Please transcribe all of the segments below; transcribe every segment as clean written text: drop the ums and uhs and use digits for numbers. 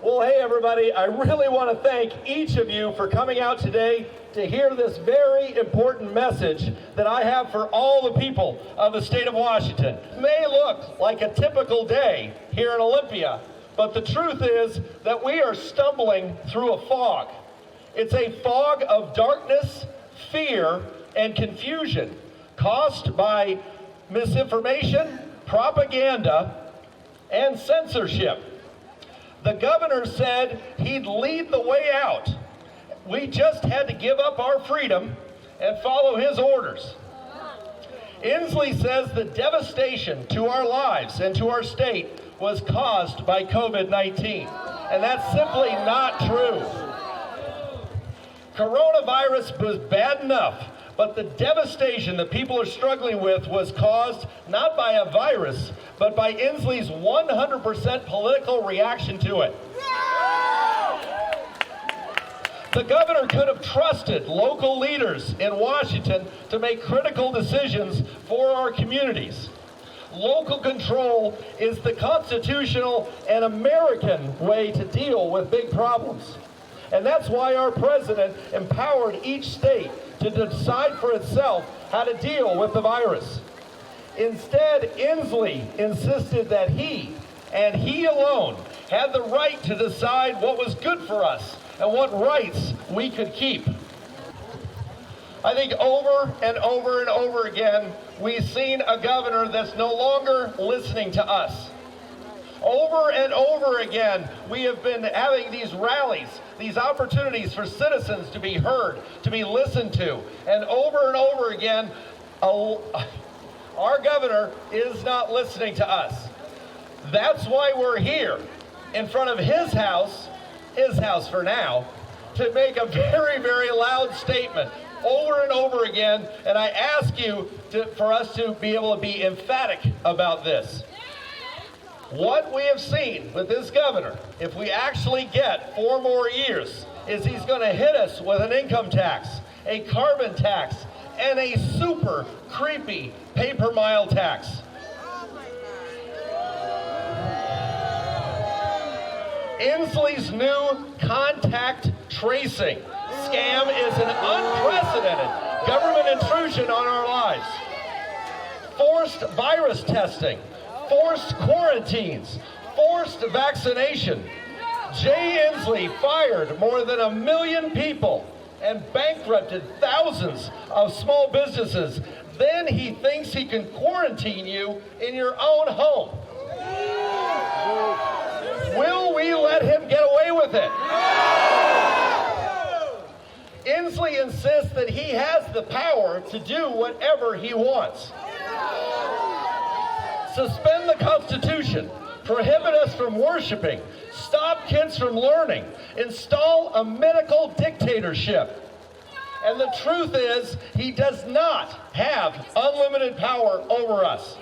Well, hey everybody, I really want to thank each of you for coming out today to hear this very important message that I have for all the people of the state of Washington. It may look like a typical day here in Olympia, but the truth is that we are stumbling through a fog. It's a fog of darkness, fear, and confusion caused by misinformation, propaganda, and censorship. The governor said he'd lead the way out. We just had to give up our freedom and follow his orders. Inslee says the devastation to our lives and to our state was caused by COVID-19, and that's simply not true. Coronavirus was bad enough, but the devastation that people are struggling with was caused not by a virus, but by Inslee's 100% political reaction to it. The governor could have trusted local leaders in Washington to make critical decisions for our communities. Local control is the constitutional and American way to deal with big problems. And that's why our president empowered each state to decide for itself how to deal with the virus. Instead, Inslee insisted that he, and he alone, had the right to decide what was good for us and what rights we could keep. I think over and over and over again, we've seen a governor that's no longer listening to us. Over and over again, we have been having these rallies, these opportunities for citizens to be heard, to be listened to. And over again, our governor is not listening to us. That's why we're here in front of his house for now, to make a very, very loud statement over and over again. And I ask you for us to be able to be emphatic about this. What we have seen with this governor, if we actually get 4 more years, is he's going to hit us with an income tax, a carbon tax, and a super creepy paper mile tax. Inslee's new contact tracing scam is an unprecedented government intrusion on our lives. Forced virus testing, forced quarantines, forced vaccination. Jay Inslee fired more than 1 million people and bankrupted thousands of small businesses. Then he thinks he can quarantine you in your own home. Will we let him get away with it? Inslee insists that he has the power to do whatever he wants. Suspend the Constitution, prohibit us from worshiping, stop kids from learning, install a medical dictatorship. And the truth is, he does not have unlimited power over us.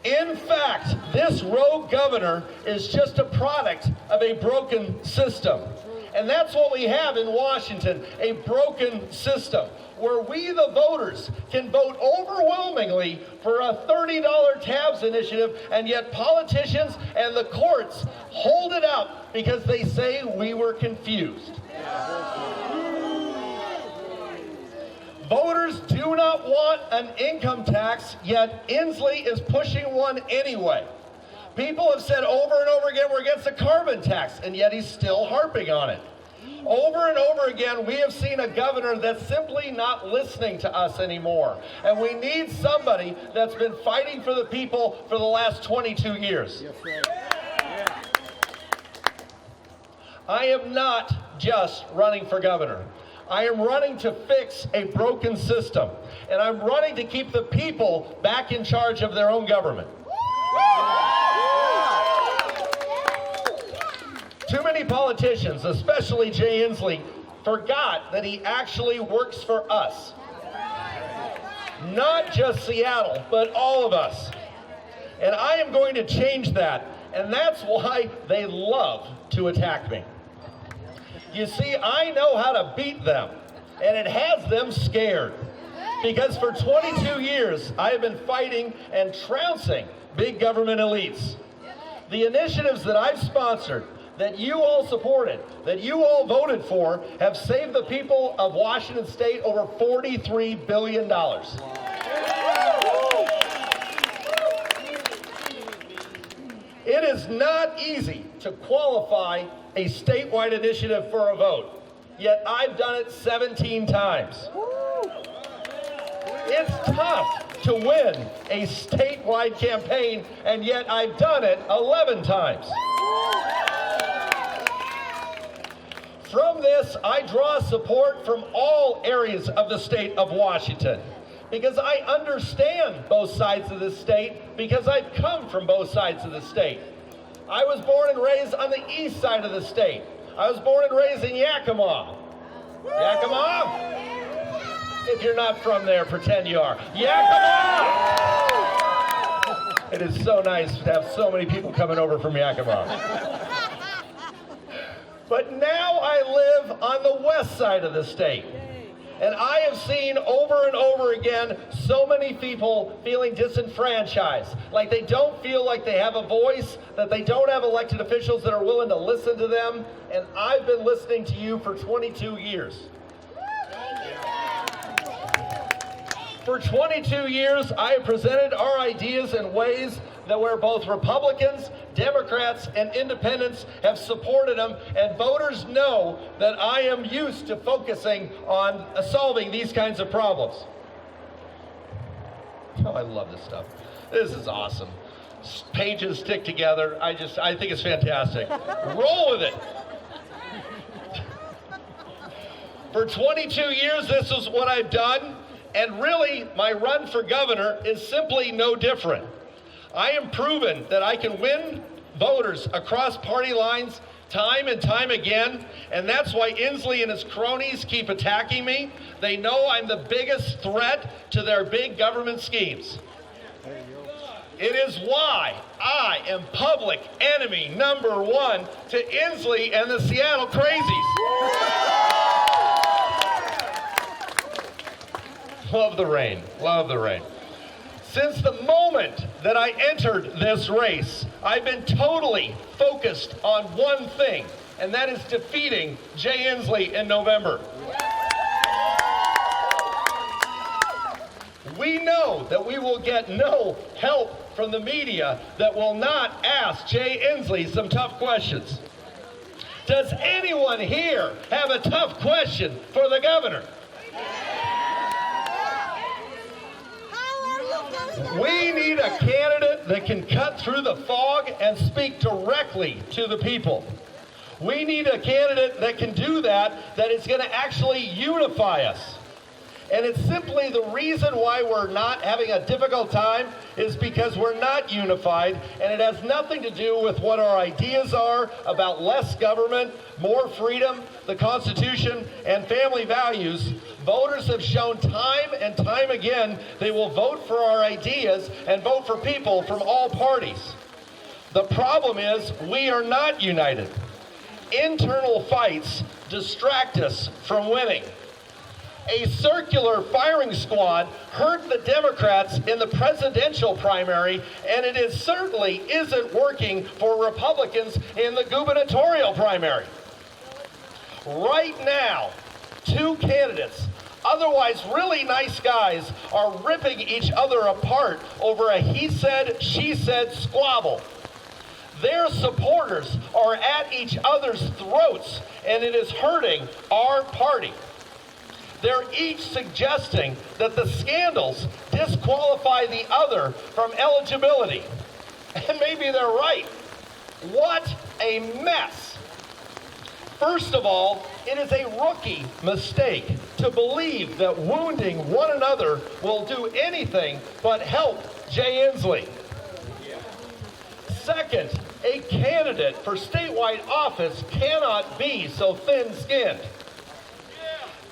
In fact, this rogue governor is just a product of a broken system. And that's what we have in Washington, a broken system, where we, the voters, can vote overwhelmingly for a $30 tabs initiative, and yet politicians and the courts hold it up because they say we were confused. Voters do not want an income tax, yet Inslee is pushing one anyway. People have said over and over again we're against a carbon tax, and yet he's still harping on it. Over and over again, we have seen a governor that's simply not listening to us anymore. And we need somebody that's been fighting for the people for the last 22 years. Yes, right. Yeah. I am not just running for governor. I am running to fix a broken system. And I'm running to keep the people back in charge of their own government. Too many politicians, especially Jay Inslee, forgot that he actually works for us. Not just Seattle, but all of us. And I am going to change that. And that's why they love to attack me. You see, I know how to beat them, and it has them scared. Because for 22 years, I have been fighting and trouncing big government elites. The initiatives that I've sponsored, that you all supported, that you all voted for, have saved the people of Washington State over $43 billion. It is not easy to qualify a statewide initiative for a vote, yet I've done it 17 times. It's tough to win a statewide campaign, and yet I've done it 11 times. From this, I draw support from all areas of the state of Washington, because I understand both sides of the state, because I've come from both sides of the state. I was born and raised on the east side of the state. I was born and raised in Yakima. Yakima? If you're not from there, pretend you are. Yakima! It is so nice to have so many people coming over from Yakima. But now I live on the west side of the state. And I have seen over and over again so many people feeling disenfranchised, like they don't feel like they have a voice, that they don't have elected officials that are willing to listen to them. And I've been listening to you for 22 years. For 22 years, I have presented our ideas in ways that where both Republicans, Democrats, and independents have supported them, and voters know that I am used to focusing on solving these kinds of problems. Oh, I love this stuff. This is awesome. Pages stick together. I think it's fantastic. Roll with it. For 22 years, this is what I've done, and really, my run for governor is simply no different. I am proven that I can win voters across party lines time and time again, and that's why Inslee and his cronies keep attacking me. They know I'm the biggest threat to their big government schemes. It is why I am public enemy number one to Inslee and the Seattle Crazies. Love the rain, love the rain. Since the moment that I entered this race, I've been totally focused on one thing, and that is defeating Jay Inslee in November. We know that we will get no help from the media that will not ask Jay Inslee some tough questions. Does anyone here have a tough question for the governor? We need a candidate that can cut through the fog and speak directly to the people. We need a candidate that can do that, that is going to actually unify us. And it's simply the reason why we're not having a difficult time is because we're not unified, and it has nothing to do with what our ideas are about less government, more freedom, the Constitution, and family values. Voters have shown time and time again they will vote for our ideas and vote for people from all parties. The problem is we are not united. Internal fights distract us from winning. A circular firing squad hurt the Democrats in the presidential primary, and it certainly isn't working for Republicans in the gubernatorial primary. Right now, two candidates, otherwise really nice guys, are ripping each other apart over a he said, she said squabble. Their supporters are at each other's throats, and it is hurting our party. They're each suggesting that the scandals disqualify the other from eligibility. And maybe they're right. What a mess. First of all, it is a rookie mistake to believe that wounding one another will do anything but help Jay Inslee. Second, a candidate for statewide office cannot be so thin-skinned.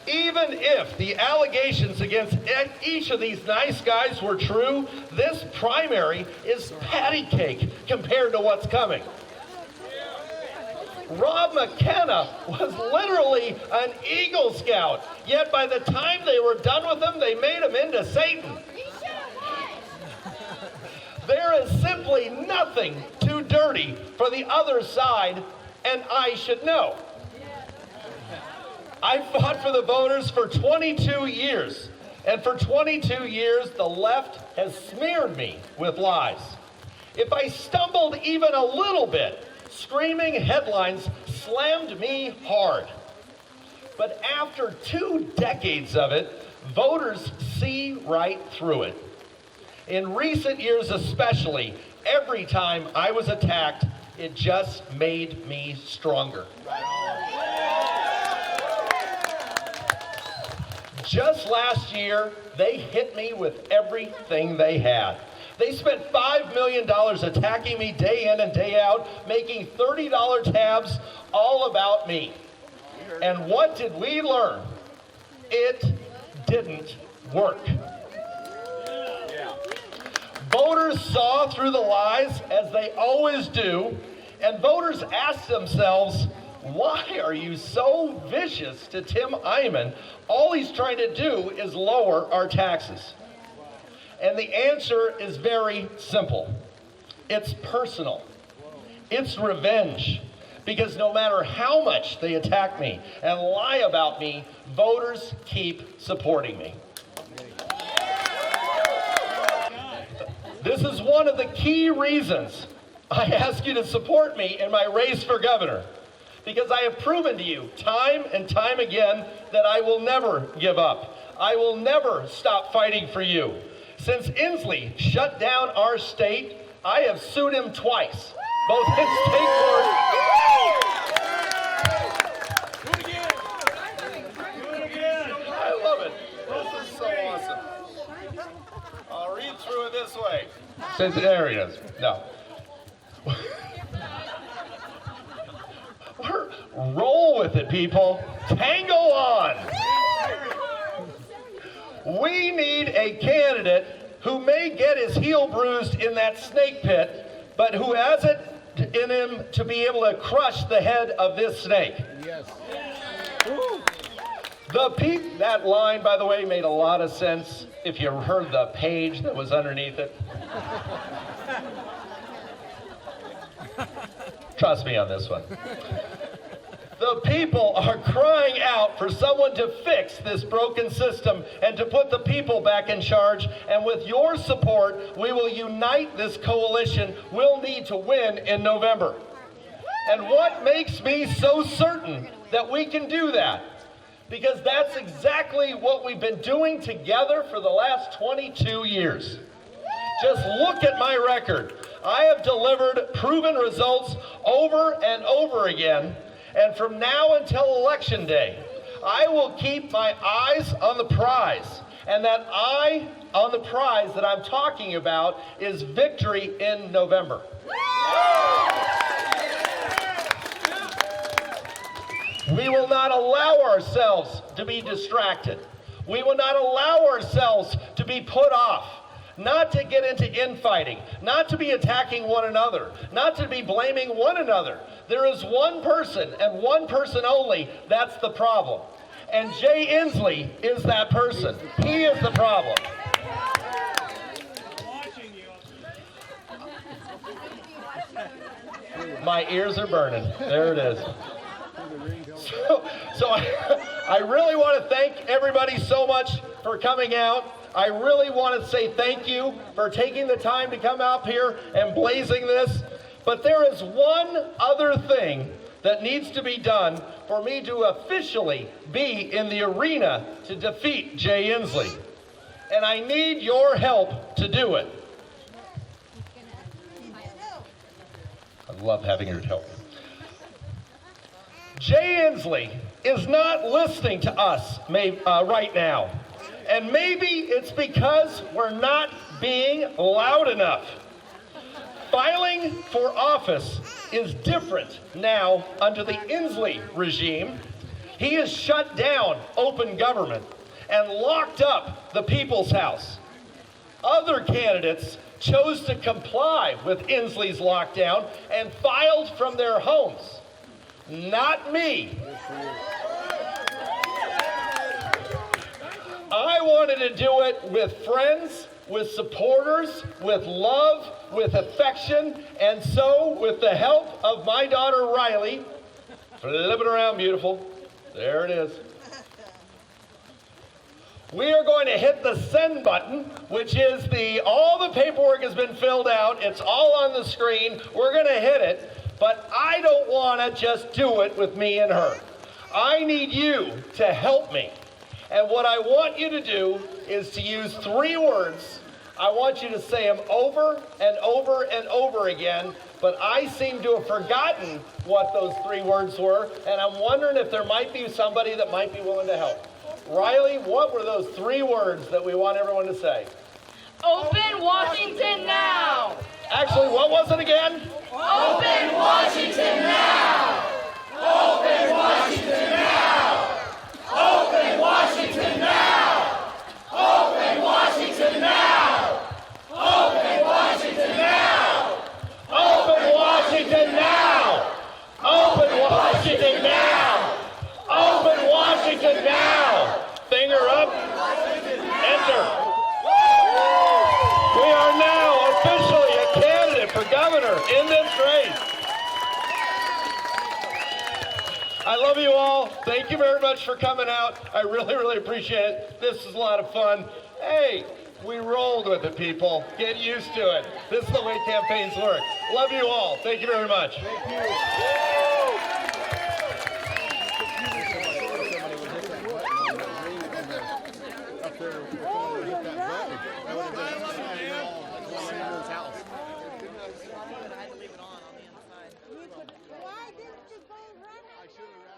Even if the allegations against each of these nice guys were true, this primary is patty cake compared to what's coming. Rob McKenna was literally an Eagle Scout, yet by the time they were done with him, they made him into Satan. There is simply nothing to dirty for the other side, and I should know. I fought for the voters for 22 years, and for 22 years, the left has smeared me with lies. If I stumbled even a little bit, screaming headlines slammed me hard. But after 2 decades of it, voters see right through it. In recent years especially, every time I was attacked, it just made me stronger. Just last year, they hit me with everything they had. They spent $5 million attacking me day in and day out, making $30 tabs all about me. And what did we learn? It didn't work. Voters saw through the lies, as they always do, and voters asked themselves, why are you so vicious to Tim Eyman? All he's trying to do is lower our taxes. And the answer is very simple. It's personal. It's revenge. Because no matter how much they attack me and lie about me, voters keep supporting me. This is one of the key reasons I ask you to support me in my race for governor. Because I have proven to you time and time again that I will never give up. I will never stop fighting for you. Since Inslee shut down our state, I have sued him twice, both in state court. I love it. This is so awesome. I'll read through it this way. Since there he is. No. Roll with it, people. Tango on. We need a candidate who may get his heel bruised in that snake pit, but who has it in him to be able to crush the head of this snake. Yes. That line, by the way, made a lot of sense if you heard the page that was underneath it. Trust me on this one. The people are crying out for someone to fix this broken system and to put the people back in charge. And with your support, we will unite this coalition. We'll need to win in November. And what makes me so certain that we can do that? Because that's exactly what we've been doing together for the last 22 years. Just look at my record. I have delivered proven results over and over again. And from now until Election Day, I will keep my eyes on the prize. And that eye on the prize that I'm talking about is victory in November. We will not allow ourselves to be distracted. We will not allow ourselves to be put off. Not to get into infighting, not to be attacking one another, not to be blaming one another. There is one person and one person only that's the problem. And Jay Inslee is that person. He is the problem. My ears are burning. There it is. So I really want to thank everybody so much for coming out. I really want to say thank you for taking the time to come out here and blazing this. But there is one other thing that needs to be done for me to officially be in the arena to defeat Jay Inslee. And I need your help to do it. I love having your help. Jay Inslee is not listening to us right now. And maybe it's because we're not being loud enough. Filing for office is different now under the Inslee regime. He has shut down open government and locked up the People's House. Other candidates chose to comply with Inslee's lockdown and filed from their homes. Not me. I wanted to do it with friends with supporters, with love, with affection, and so with the help of my daughter Riley, flip it around, beautiful, there it is. We are going to hit the send button, which is all the paperwork has been filled out. It's all on the screen. We're going to hit it, but I don't want to just do it with me and her. I need you to help me. And what I want you to do is to use 3 words. I want you to say them over and over and over again, but I seem to have forgotten what those 3 words were, and I'm wondering if there might be somebody that might be willing to help. Riley, what were those 3 words that we want everyone to say? Open Washington now! Actually, what was it again? Open Washington now! Open Washington now! Open Washington now! Open Washington now! Open Washington now! Open Washington now! Open Washington now! Open Washington now! Finger up. Enter. We are now officially a candidate for governor in this race. I love you all. Thank you very much for coming out. I really, really appreciate it. This is a lot of fun. Hey, we rolled with it, people. Get used to it. This is the way campaigns work. Love you all. Thank you very much. Thank you. Why didn't you go run? I should have.